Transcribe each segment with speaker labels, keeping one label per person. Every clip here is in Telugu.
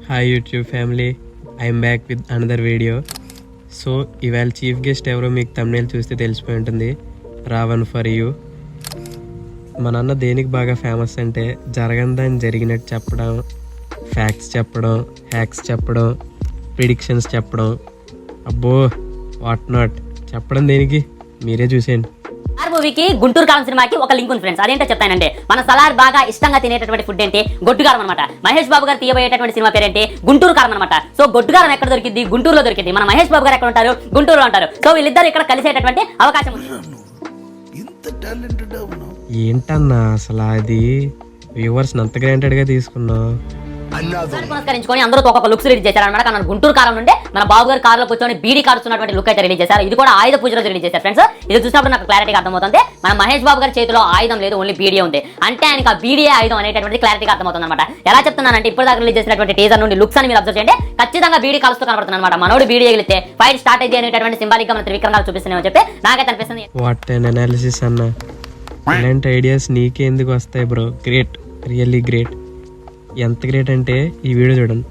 Speaker 1: Hi YouTube family, I'm back with another video. So ఇవాళ చీఫ్ గెస్ట్ ఎవరో మీకు thumbnail చూస్తే తెలిసిపోయి ఉంటుంది. Ravan for you. మా నాన్న దేనికి బాగా ఫేమస్ అంటే జరగందని జరిగినట్టు చెప్పడం, ఫ్యాక్ట్స్ చెప్పడం, హ్యాక్స్ చెప్పడం, ప్రిడిక్షన్స్ చెప్పడం, అబ్బో వాట్ నాట్ చెప్పడం. దేనికి మీరే చూసేయండి.
Speaker 2: మూవీకి గుంటూరు కారం సినిమాకి ఒక లింక్ ఉంది ఫ్రెండ్స్. అదేంటో చెప్తానంటే మన సలార్ బాగా ఇష్టంగా తినేటటువంటి ఫుడ్ ఏంటి? గొడ్డుకారం అనమాట. మహేష్ బాబు గారు తీయబోయేటటువంటి సినిమా పేరేంటి? గుంటూరు కారం అనమాట. సో గొడ్డుకారం ఎక్కడ దొరికింది? గుంటూరులో దొరికింది. మన మహేష్ బాబు గారు ఎక్కడ ఉంటారు? గుంటూరులో ఉంటారు. సో వీళ్ళిద్దరు ఇక్కడ కలిసేటటువంటి అవకాశం ఉంది.
Speaker 1: ఏంటన్నా అసలు అది వ్యూవర్స్ అంత గ్రాంటెడ్ గా తీసుకున్నావు?
Speaker 2: పురస్కరించుకొని అందరూ ఒక లుక్స్ రిలీజ్ చేశారు అనమాట. కానీ గుంటూరు కారం నుండి మన బాబు గారు కారులో కూర్చొని బీడీ కారుస్తున్నటువంటి లుక్ అయితే రిలీజ్ చేశారు. ఇది కూడా ఆయుధ పూజ రోజు రిలీజ్ చేశారు ఫ్రెండ్స్. ఇది చూసినప్పుడు నాకు క్లారిటీగా అర్థమవుతుంది మన మహేష్ బాబు గారి చేతిలో ఆయుధం లేదు, ఓన్లీ బీడీ ఉంది. అంటే ఆయనకి ఆ బీడీ ఆయుధం అనేటటువంటి క్లారిటీగా అర్థమవుతుంది అనమాట. ఎలా చెప్తున్నానంటే ఇప్పుడు దాకా రిలీజ్ చేసినటువంటి టీజర్ నుండి లుక్స్ అని మీరు అబ్జర్వ్ చేయండి. ఖచ్చితంగా బీడీ కాలుస్తూ కనబడుతుంది అనమాట. మనోడు బీడీ ఎగిలితే ఫైట్ స్టార్ట్ అయ్యి అనేటటువంటి సింబాలిక్ గా మన త్రివిక్రమ్ గారు చూపిస్తున్నామని చెప్పి నాకైతే అనిపిస్తుంది.
Speaker 1: వాట్ అన్ అనాలిసిస్ అన్న. ఇలాంటి ఐడియాస్ నీకే ఎందుకు వస్తాయి బ్రో? Great, really great. ఎంత గ్రేట్ అంటే ఈ వీడియో చూడండి.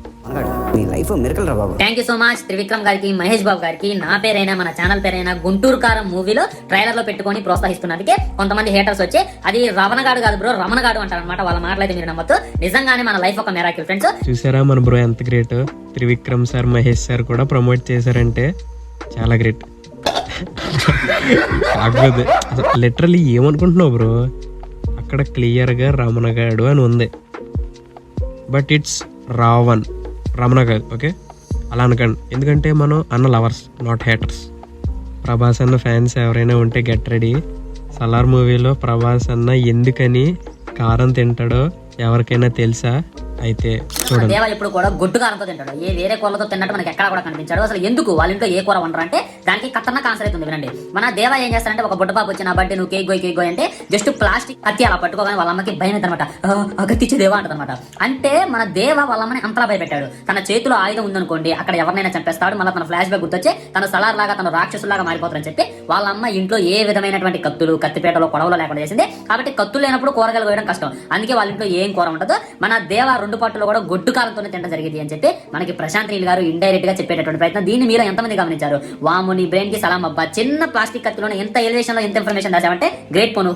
Speaker 2: Thank you so much Trivikram గారికి, మహేష్ బాబు గారికి. నా పేరైనా మన ఛానల్ పేరైనా గుంటూరు కారం మూవీలో ట్రైలర్ లో పెట్టుకొని ప్రోత్సహిస్తున్నందుకే కొంతమంది హేటర్స్ వచ్చి అది రమణగాడు కాదు బ్రో, రమణగాడు అంటారు అనమాట. వాళ్ళ మాటలైతే మీరు నమ్మొద్దు. నిజంగానే మన లైఫ్ ఒక మిరాకిల్ ఫ్రెండ్స్.
Speaker 1: చూసారా మన బ్రో ఎంత great? Trivikram sir, Mahesh sir కూడా ప్రమోట్ చేశారంటే చాలా గ్రేట్. కాకపోతే లిటరల్లీ ఏమనుకుంటున్నావు బ్రో? అక్కడ క్లియర్ గా రమణగాడు అని ఉంది, బట్ ఇట్స్ రావణ్, రమణ కాదు. ఓకే, అలా అనకండి. ఎందుకంటే మనం అన్న లవర్స్, నాట్ హేటర్స్. ప్రభాస్ అన్న ఫ్యాన్స్ ఎవరైనా ఉంటే గెట్ రెడీ. సలార్ మూవీలో ప్రభాస్ అన్న ఎందుకని కారం తింటాడో ఎవరికైనా తెలుసా? అయితే చూడండి.
Speaker 2: దేవ ఇప్పుడు కూడా గొడ్డు కారంతో తింటాడు. ఏ వేరే కూరలతో తిన్నట్టు మనకి ఎక్కడ కూడా కనిపించాడు. అసలు ఎందుకు వాళ్ళ ఇంట్లో ఏ కూర వండరు అంటే దానికి ఖతర్నాక్ ఆన్సర్ అయితే ఉంది. వినండి. మన దేవ ఏం చేస్తారంటే ఒక బుడ్డ పాప వచ్చి నా బట్టి నువ్వు కేక్ గోయ్ అంటే జస్ట్ ప్లాస్టిక్ కత్తి అలా పట్టుకోగానే వాళ్ళ అమ్మకి భయం అనమాట. కత్తిచ్చే దేవా అంటది అనమాట. అంటే మన దేవ వాళ్ళ అమ్మని అంతలా భయపెట్టాడు. తన చేతిలో ఆయుధం ఉందనుకోండి అక్కడ ఎవరినైనా చంపేస్తాడు. మళ్ళీ తన ఫ్లాష్ బ్యాక్ గుర్తొచ్చి తన సలార్ లాగా తన రాక్షసులాగా మారిపోతారని చెప్పి వాళ్ళ అమ్మ ఇంట్లో ఏ విధమైనటువంటి కత్తులు, కత్తిపేటలో కొడవలు లేకుండా చేసింది. కాబట్టి కత్తులు లేనప్పుడు కూరగాయలు వేయడం కష్టం. అందుకే వాళ్ళ ఇంట్లో ఏం కూర ఉంటుందో మన దేవ రెండు పట్టులో కూడా గొడ్డు కారంతోనే తినడం జరిగింది అని చెప్పి మనకి ప్రశాంత్ నీల్ గారు ఇండైరెక్ట్ గా చెప్పేటటువంటి ప్రయత్నం. దీన్ని మీరు ఎంతమంది గమనించారు? వాము నీ బ్రెయిన్ కి సలాం అబ్బా. చిన్న ప్లాస్టిక్ కత్తిలోనే ఎంత ఎలివేషన్ లో ఎంత ఇన్ఫర్మేషన్ దాచామంటే గ్రేట్ పోను.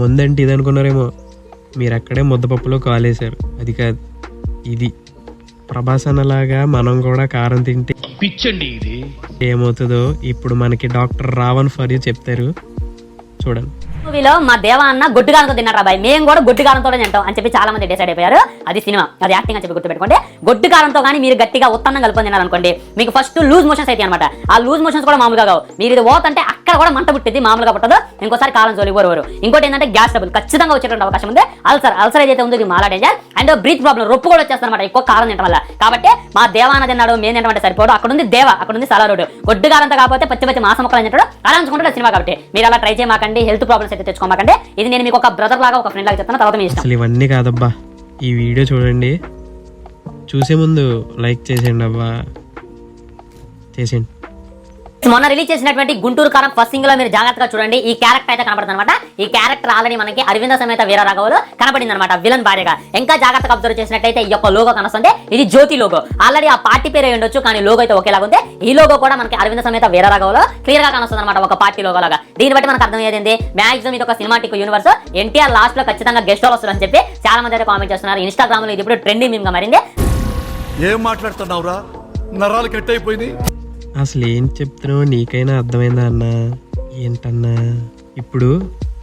Speaker 1: ముందంటే ఇది అనుకున్నారేమో, మీరు అక్కడే ముద్దపప్పులో కాలేశారు. అది కాదు, ఇది ప్రభాస్ అన్నలాగా మనం కూడా కారం తింటే పిచ్చండి ఇది ఏమవుతుందో ఇప్పుడు మనకి డాక్టర్ రావణ్ ఫర్ యూ చెప్తారు. చూడండి.
Speaker 2: మూవీలో మా దేవా అన్న గొడ్డుగారంతో తిన్నారా బాయ్, మేము కూడా గొడ్డుగారంతో తింటాం అని చెప్పి చాలా మంది డిసైడ్ అయిపోయారు. అది సినిమా, అది యాక్టింగ్ అని చెప్పి గుర్తుపెట్టుకోండి. గొడ్డుకారంతో కానీ మీరు గట్టిగా ఉత్తన్నం కలుపుకొని తినారనుకోండి మీకు ఫస్ట్ లూజ్ మోషన్స్ అయితే అనమాట. ఆ లూజ్ మోషన్స్ కూడా మామూలుగా కావు. మీరు ఇది ఓతంటే అక్కడ కూడా మంట పుట్టింది, మామూలుగా పుట్టదు. ఇంకోసారి కాలం జోలి ఎవరు. ఇంకోటి ఏంటంటే గ్యాస్ ట్రబుల్ ఖచ్చితంగా వచ్చేటువంటి అవకాశం ఉంది. అల్సర్ ఏదైతే ఉందో ఇది మాలా డేంజర్. అండ్ బ్రీత్ ప్రాబ్లం, రొప్పు కూడా వచ్చేస్తారనమాట ఎక్కువ కారం తినడం వల్ల. కాబట్టి మా దేవాన తిన్నాడు, మేము తినడం సరిపోడు. అక్కడ ఉంది దేవ, అక్కడ ఉంది సలారోడు. గొడ్డుగారంతో కాకపోతే పచ్చి మాసం మొక్కలు తింటాడు. అలా అనుకుంటాడు సినిమా. కాబట్టి మీరు అలా ట్రై చేయమాకండి, హెల్త్ ప్రాబ్లమ్స్ అయితే తెచ్చుకోమాకండి. ఇది నేను మీకు ఒక బ్రదర్ లాగా, ఒక ఫ్రెండ్ లాగా చెప్తాను. తర్వాత మీ ఇష్టం.
Speaker 1: అసలు ఇవన్నీ కాదబ్బా, ఈ వీడియో చూడండి. చూసే ముందు లైక్ చేసేయండి అబ్బా, చేసేయండి.
Speaker 2: మొన్న రిలీజ్ చేసినటువంటి గుంటూరు కారం ఫస్ట్ సింగ్ లో మీరు జాగ్రత్తగా చూడండి. ఈ క్యారెక్టర్ అయితే కనబడుతుంది అనమాట. ఈ క్యారెక్టర్ ఆల్రెడీ మనకి అరవింద సమేత వీర రాఘవలో కనబడింది అనమాట, విలన్ భార్యగా. ఇంకా జాగ్రత్తగా అబ్జర్వ్ చేసినట్టయితే ఈ యొక్క లోగో కనొస్తుంది. ఇది జ్యోతి లోగో. ఆల్రెడీ ఆ పార్టీ పేరు ఉండొచ్చు, కానీ లోగో అయితే ఒకేలాగా ఉంది. ఈ లోగో కూడా మనకి అరవింద సమేత వీర రాఘవలో క్లియర్ గా కనొస్తుంది అనమాట, ఒక పార్టీ లోగో లాగా. దీన్ని బట్టి మనకు అర్థమయ్యేది మాక్సిమం ఇది ఒక సినిమాటిక్ యూనివర్స్. ఎన్టీఆర్ లాస్ట్ లో ఖచ్చితంగా గెస్ట్ హౌస్ వస్తుందని చెప్పి చాలా మంది అయితే కామెంట్ చేస్తున్నారు. ఇన్స్టాగ్రామ్ లో ఇది ఇప్పుడు ట్రెండింగ్ మీమ్ గా మారింది.
Speaker 3: ఏం మాట్లాడుతున్నావురా? నరాలు కట్ అయిపోయింది.
Speaker 1: అసలు ఏం చెప్తున్నావు నీకైనా అర్థమైందా అన్న? ఏంటన్నా ఇప్పుడు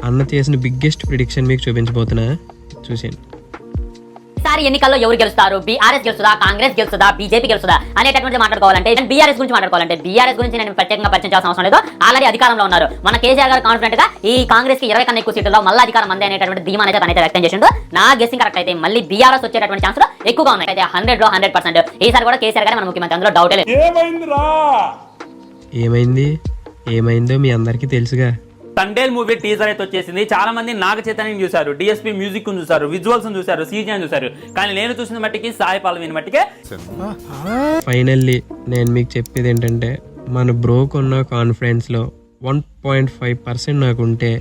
Speaker 1: అన్న చేసిన బిగ్గెస్ట్ ప్రిడిక్షన్ మీకు చూపించబోతున్నా, చూసేయండి.
Speaker 2: ఈసారి ఎన్నికల్లో ఎవరు గెలుస్తారు? బీఆర్ఎస్ గెలుస్తుందా, కాంగ్రెస్ గెలుస్తుందా, బీజేపీ గెలుస్తుందా అనేటటువంటి మాట్లాడుకోవాలంటే బీఆర్ఎస్ గురించి మాట్లాడుకోవాలంటే బీఆర్ఎస్ గురించి నేను ప్రత్యేకంగా పరిచయం చేయాల్సిన అవసరం లేదు. ఆల్రెడీ అధికారంలో ఉన్నారు. మన కేసీఆర్ గారు కాన్ఫిడెంట్ గా ఈ కాంగ్రెస్ కి 20 కన్నా ఎక్కువ సీట్లలో మళ్ళీ అధికారం అందే అనేటటువంటి ధీమాన్ అయితే తనైతే వ్యక్తం చేసిండు. నా గెస్సింగ్ కరెక్ట్ అయితే మళ్ళీ బీఆర్ఎస్ వచ్చేటటువంటి ఛాన్స్ ఎక్కువగా ఉన్నాయి. అయితే 100% ఈసారి కూడా కేసీఆర్ గారు మన ముఖ్యమంత్రి, అందులో డౌట్ లేదు.
Speaker 1: ఏమైందో మీ అందరికీ తెలుసుగా.
Speaker 4: తండేల్ మూవీ టీజర్ అయితే వచ్చేసింది. చాలా మంది నాగ చైతన్యం చూసారు, డిఎస్పీ మ్యూజిక్ చూసారు, విజువల్స్ చూసారు, సీజీ చూసారు. కానీ నేను చూసిన మట్టికి సాయి పల్లవిని మట్టికే
Speaker 1: ఫైనల్లీ నేను మీకు చెప్పేది ఏంటంటే మన బ్రోకున్న కాన్ఫిడెన్స్ లో 1.5% నాకుంటే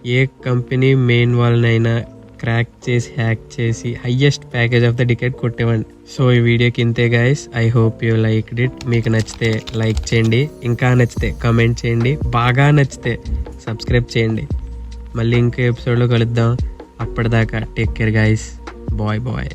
Speaker 1: ఏ కంపెనీ మెయిన్ వాళ్ళనైనా క్రాక్ చేసి హ్యాక్ చేసి highest package of the decade కొట్టేవండి. సో ఈ వీడియోకి ఇంతే guys. I hope you like it. మీకు నచ్చితే లైక్ చేయండి, ఇంకా నచ్చితే కామెంట్ చేయండి, బాగా నచ్చితే సబ్స్క్రైబ్ చేయండి. మళ్ళీ ఇంకో ఎపిసోడ్లో కలుద్దాం. అప్పటిదాకా take care guys. Bye bye.